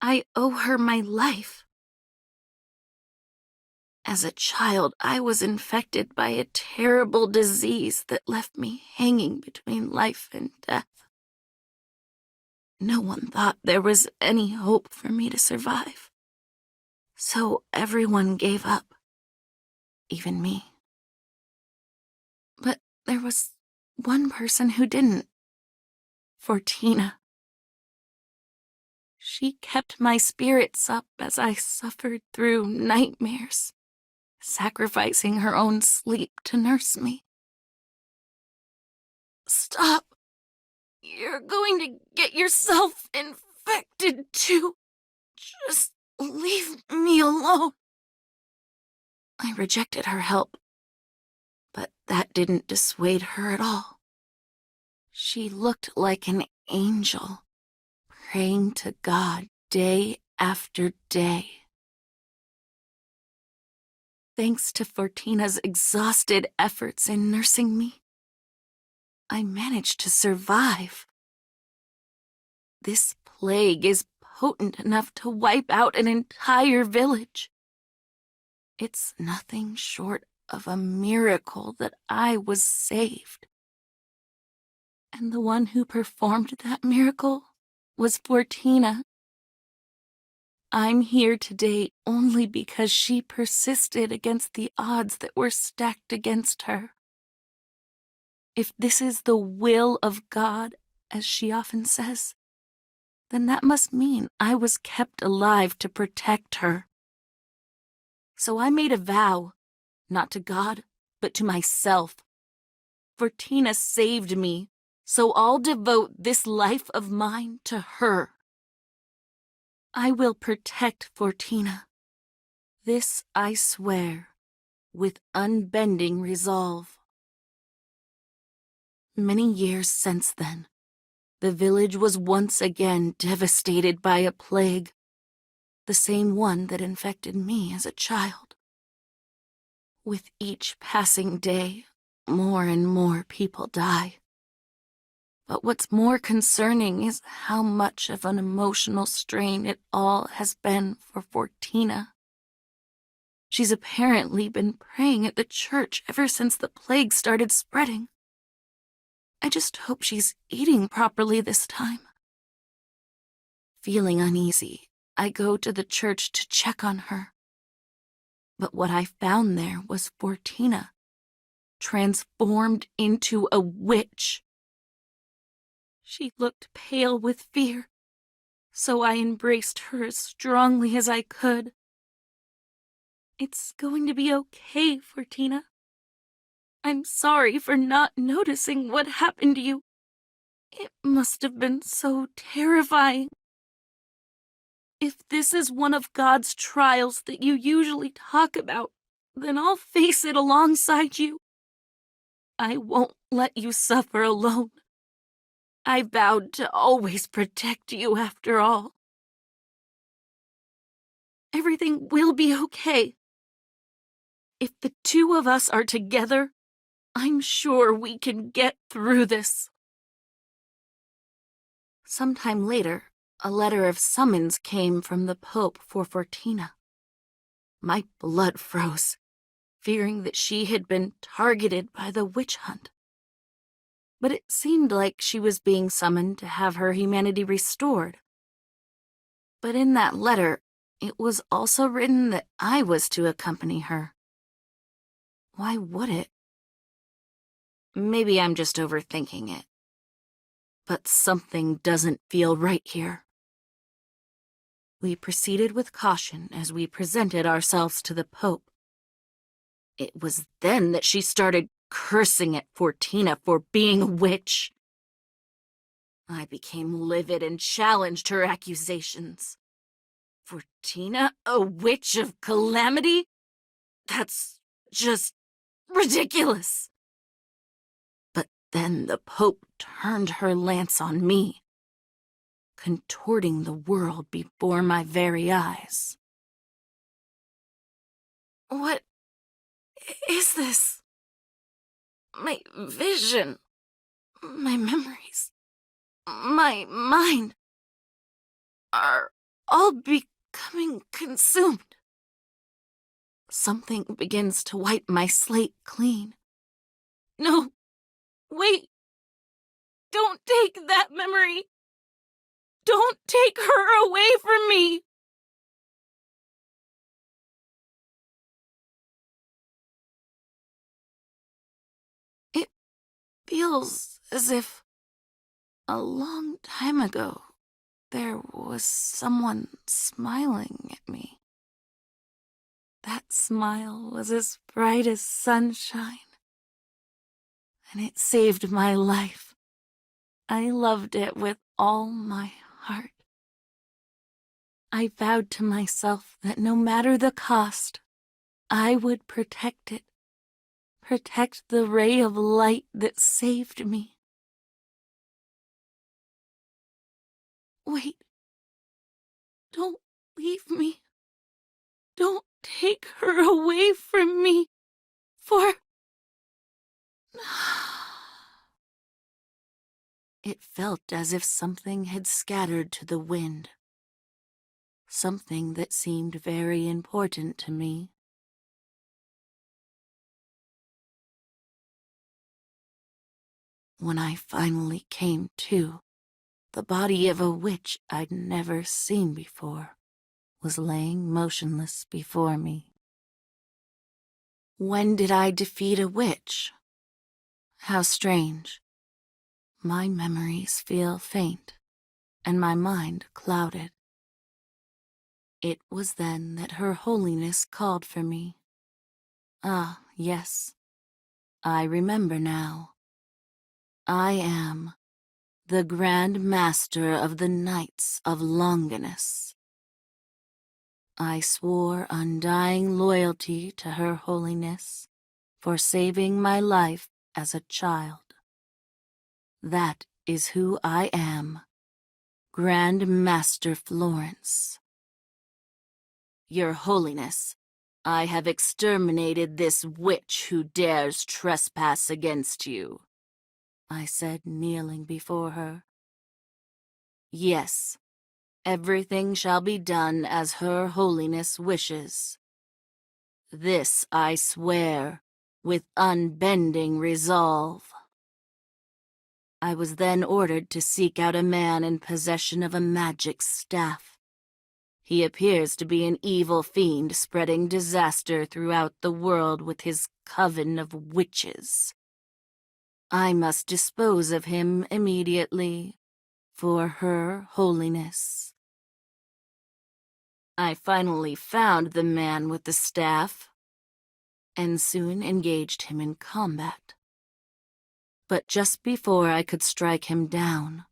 I owe her my life. As a child, I was infected by a terrible disease that left me hanging between life and death. No one thought there was any hope for me to survive. So everyone gave up, even me. But there was one person who didn't. Fortina. She kept my spirits up as I suffered through nightmares, sacrificing her own sleep to nurse me. Stop! You're going to get yourself infected too. Just leave me alone. I rejected her help, but that didn't dissuade her at all. She looked like an angel, praying to God day after day. Thanks to Fortina's exhausted efforts in nursing me, I managed to survive. This plague is potent enough to wipe out an entire village. It's nothing short of a miracle that I was saved. And the one who performed that miracle was Fortina. I'm here today only because she persisted against the odds that were stacked against her. If this is the will of God, as she often says, then that must mean I was kept alive to protect her. So I made a vow, not to God, but to myself. Fortina saved me, so I'll devote this life of mine to her. I will protect Fortina. This I swear, with unbending resolve. Many years since then, the village was once again devastated by a plague, the same one that infected me as a child. With each passing day, more and more people die. But what's more concerning is how much of an emotional strain it all has been for Fortina. She's apparently been praying at the church ever since the plague started spreading. I just hope she's eating properly this time. Feeling uneasy, I go to the church to check on her. But what I found there was Fortina, transformed into a witch. She looked pale with fear, so I embraced her as strongly as I could. It's going to be okay, Fortina. I'm sorry for not noticing what happened to you. It must have been so terrifying. If this is one of God's trials that you usually talk about, then I'll face it alongside you. I won't let you suffer alone. I vowed to always protect you after all. Everything will be okay. If the two of us are together, I'm sure we can get through this. Sometime later, a letter of summons came from the Pope for Fortina. My blood froze, fearing that she had been targeted by the witch hunt. But it seemed like she was being summoned to have her humanity restored. But in that letter, it was also written that I was to accompany her. Why would it? Maybe I'm just overthinking it. But something doesn't feel right here. We proceeded with caution as we presented ourselves to the Pope. It was then that she started cursing at Fortina for being a witch. I became livid and challenged her accusations. Fortina, a witch of calamity? That's just ridiculous. But then the Pope turned her lance on me, contorting the world before my very eyes. What is this? My vision, my memories, my mind are all becoming consumed. Something begins to wipe my slate clean. No, wait. Don't take that memory. Don't take her away from me. It feels as if a long time ago there was someone smiling at me. That smile was as bright as sunshine, and it saved my life. I loved it with all my heart. I vowed to myself that no matter the cost, I would protect it, protect the ray of light that saved me. Wait. Don't leave me. Don't take her away from me, for... It felt as if something had scattered to the wind. Something that seemed very important to me. When I finally came to, the body of a witch I'd never seen before was laying motionless before me. When did I defeat a witch? How strange. My memories feel faint, and my mind clouded. It was then that Her Holiness called for me. Ah, yes, I remember now. I am the Grand Master of the Knights of Longinus. I swore undying loyalty to Her Holiness for saving my life as a child. That is who I am, Grand Master Florence. Your Holiness, I have exterminated this witch who dares trespass against you, I said, kneeling before her. Yes, everything shall be done as Her Holiness wishes. This I swear with unbending resolve. I was then ordered to seek out a man in possession of a magic staff. He appears to be an evil fiend spreading disaster throughout the world with his coven of witches. I must dispose of him immediately, for Her Holiness. I finally found the man with the staff, and soon engaged him in combat. But just before I could strike him down,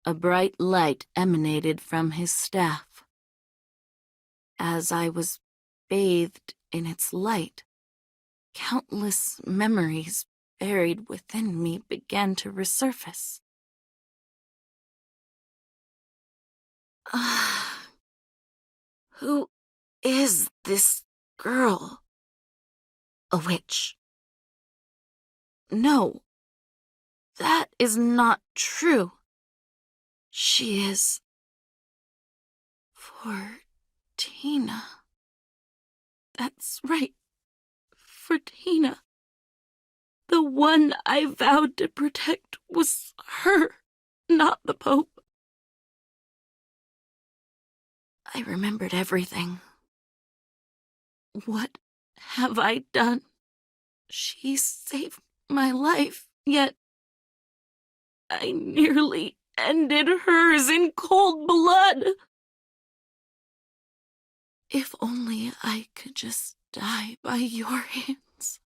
a bright light emanated from his staff. As I was bathed in its light, countless memories buried within me began to resurface. Who is this girl? A witch? No, that is not true. She is... Fortina. That's right, Fortina. The one I vowed to protect was her, not the Pope. I remembered everything. What have I done? She saved my life, yet I nearly ended hers in cold blood. If only I could just die by your hands.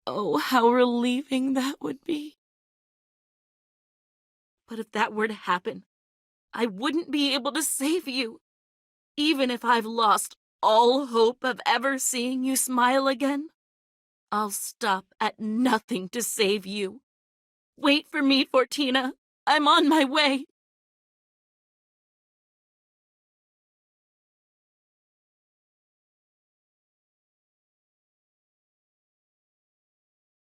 Oh, how relieving that would be. But if that were to happen, I wouldn't be able to save you, even if I've lost all hope of ever seeing you smile again. I'll stop at nothing to save you. Wait for me, Fortina. I'm on my way.